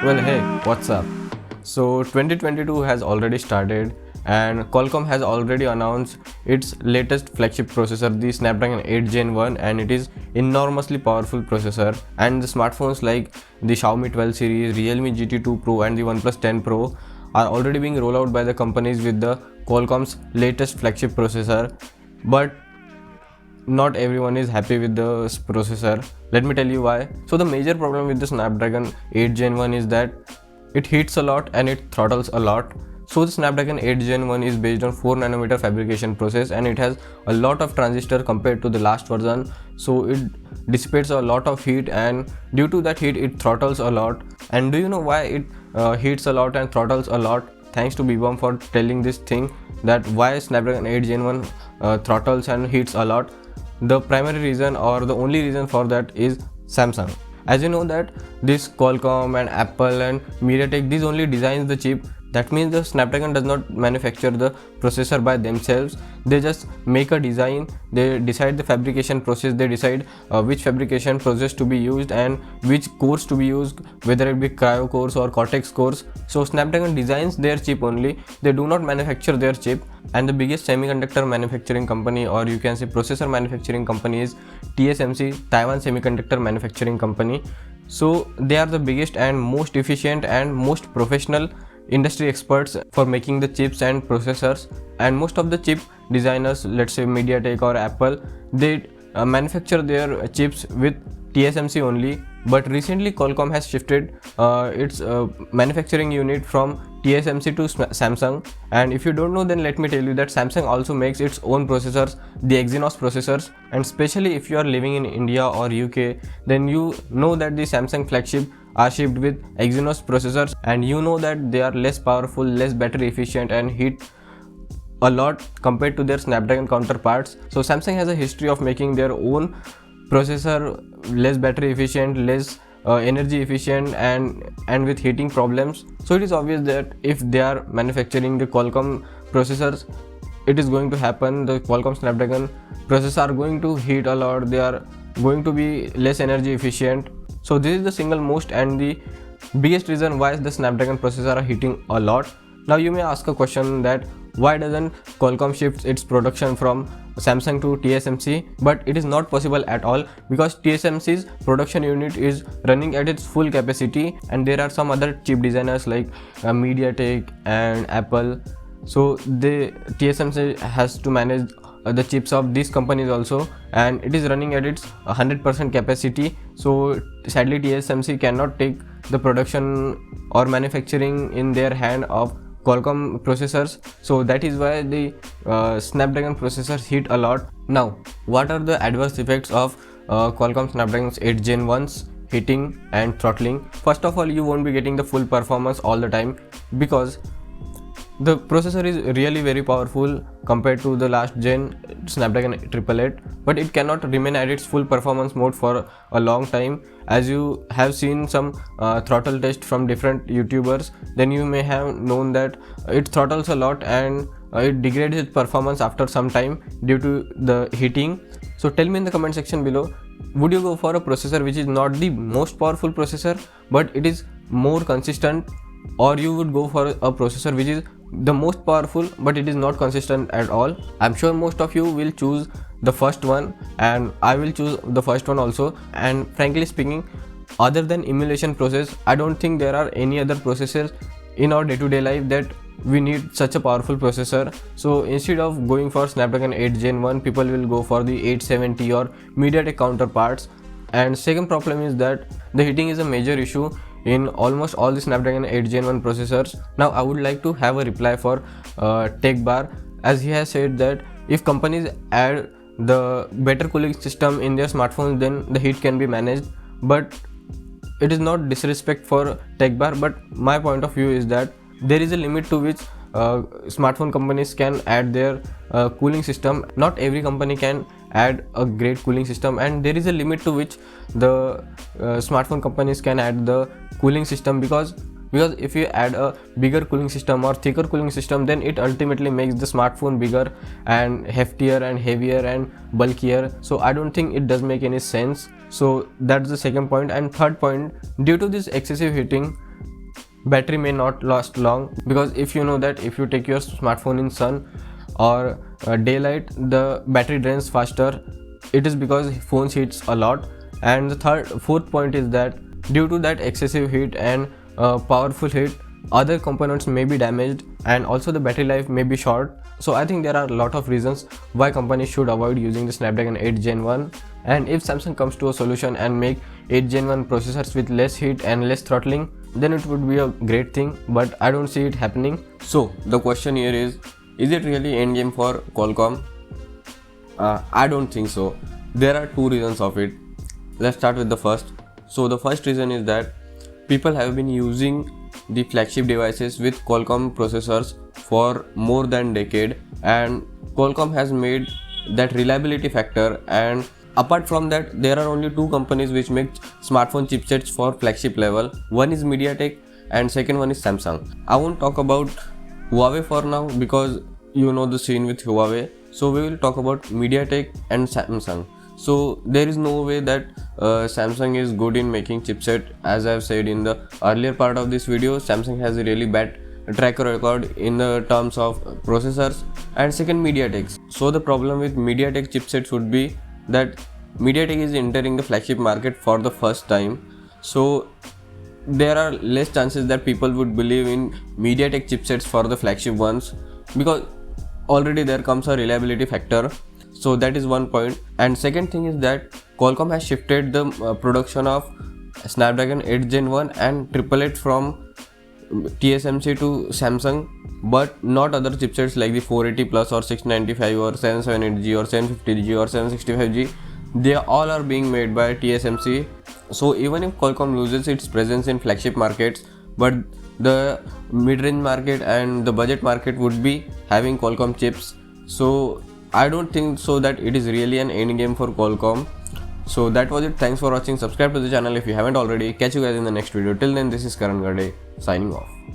Well, hey, what's up? So 2022 has already started and Qualcomm has already announced its latest flagship processor, the Snapdragon 8 Gen 1, and it is enormously powerful processor. And the smartphones like the Xiaomi 12 series, Realme GT2 Pro and the OnePlus 10 Pro are already being rolled out by the companies with the Qualcomm's latest flagship processor. But not everyone is happy with the processor. Let me tell you why. So the major problem with the Snapdragon 8 Gen 1 is that it heats a lot and it throttles a lot. So the Snapdragon 8 Gen 1 is based on 4nm fabrication process and it has a lot of transistor compared to the last version. So it dissipates a lot of heat, and due to that heat it throttles a lot. And do you know why it heats a lot and throttles a lot? Thanks to Beebom for telling this thing, that why Snapdragon 8 Gen 1 throttles and heats a lot. The primary reason or the only reason for that is Samsung. As you know that this Qualcomm and Apple and MediaTek, these only designs the chip. That means the Snapdragon does not manufacture the processor by themselves. They just make a design, they decide the fabrication process, they decide which fabrication process to be used and which cores to be used, whether it be cryo cores or cortex cores. So Snapdragon designs their chip only, they do not manufacture their chip. And the biggest semiconductor manufacturing company, or you can say processor manufacturing company, is TSMC, Taiwan Semiconductor Manufacturing Company. So they are the biggest and most efficient and most professional industry experts for making the chips and processors. And most of the chip designers, let's say MediaTek or Apple, they manufacture their chips with TSMC only. But recently Qualcomm has shifted its manufacturing unit from TSMC to Samsung. And if you don't know, then let me tell you that Samsung also makes its own processors, the Exynos processors. And especially if you are living in India or UK, then you know that the Samsung flagship are shipped with Exynos processors, and you know that they are less powerful, less battery efficient and heat a lot compared to their Snapdragon counterparts. So Samsung has a history of making their own processor less battery efficient, less energy efficient and with heating problems. So it is obvious that if they are manufacturing the Qualcomm processors, it is going to happen. The Qualcomm Snapdragon processors are going to heat a lot, they are going to be less energy efficient. So this is the single most and the biggest reason why the Snapdragon processor are heating a lot. Now you may ask a question that why doesn't Qualcomm shift its production from Samsung to TSMC? But it is not possible at all, because TSMC's production unit is running at its full capacity and there are some other chip designers like MediaTek and Apple. So the TSMC has to manage the chips of these companies also, and it is running at its 100% capacity. So sadly TSMC cannot take the production or manufacturing in their hand of Qualcomm processors. So that is why the Snapdragon processors heat a lot. Now what are the adverse effects of Qualcomm Snapdragon 8 Gen 1's heating and throttling? First of all, you won't be getting the full performance all the time, because the processor is really very powerful compared to the last gen Snapdragon 888, but it cannot remain at its full performance mode for a long time. As you have seen some throttle test from different YouTubers, then you may have known that it throttles a lot and it degrades its performance after some time due to the heating. So tell me in the comment section below, would you go for a processor which is not the most powerful processor but it is more consistent, or you would go for a processor which is the most powerful but it is not consistent at all? I'm sure most of you will choose the first one, and I will choose the first one also. And frankly speaking, other than emulation process, I don't think there are any other processors in our day-to-day life that we need such a powerful processor. So instead of going for Snapdragon 8 Gen 1, people will go for the 870 or MediaTek counterparts. And second problem is that the heating is a major issue in almost all the Snapdragon 8 Gen 1 processors. Now I would like to have a reply for TechBar, as he has said that if companies add the better cooling system in their smartphones, then the heat can be managed. But it is not disrespect for TechBar, but my point of view is that there is a limit to which smartphone companies can add their cooling system. Not every company can add a great cooling system, and there is a limit to which the smartphone companies can add the cooling system, because if you add a bigger cooling system or thicker cooling system, then it ultimately makes the smartphone bigger and heftier and heavier and bulkier. So I don't think it does make any sense. So that's the second point. And third point, due to this excessive heating, battery may not last long, because if you know that if you take your smartphone in sun or daylight, the battery drains faster. It is because phones heats a lot. And the fourth point is that due to that excessive heat and powerful heat, other components may be damaged, and also the battery life may be short. So I think there are a lot of reasons why companies should avoid using the Snapdragon 8 Gen 1. And if Samsung comes to a solution and make 8 Gen 1 processors with less heat and less throttling, then it would be a great thing, but I don't see it happening. So the question here is it really endgame for Qualcomm? I don't think so. There are two reasons of it. Let's start with the first. So the first reason is that people have been using the flagship devices with Qualcomm processors for more than a decade, and Qualcomm has made that reliability factor. And apart from that, there are only two companies which make smartphone chipsets for flagship level. One is MediaTek and second one is Samsung. I won't talk about Huawei for now because you know the scene with Huawei. So we will talk about MediaTek and Samsung. So there is no way that Samsung is good in making chipset. As I have said in the earlier part of this video, Samsung has a really bad track record in the terms of processors. And second, MediaTek. So the problem with MediaTek chipsets would be that MediaTek is entering the flagship market for the first time. So there are less chances that people would believe in MediaTek chipsets for the flagship ones, because already there comes a reliability factor. So that is one point. And second thing is that Qualcomm has shifted the production of Snapdragon 8 Gen 1 and 888 from TSMC to Samsung, but not other chipsets like the 480 Plus or 695 or 778G or 750G or 765G. They all are being made by TSMC. So even if Qualcomm loses its presence in flagship markets, but the mid-range market and the budget market would be having Qualcomm chips. So I don't think so that it is really an end game for Qualcomm. So that was it. Thanks for watching. Subscribe to the channel if you haven't already. Catch you guys in the next video. Till then, this is Karan Gade signing off.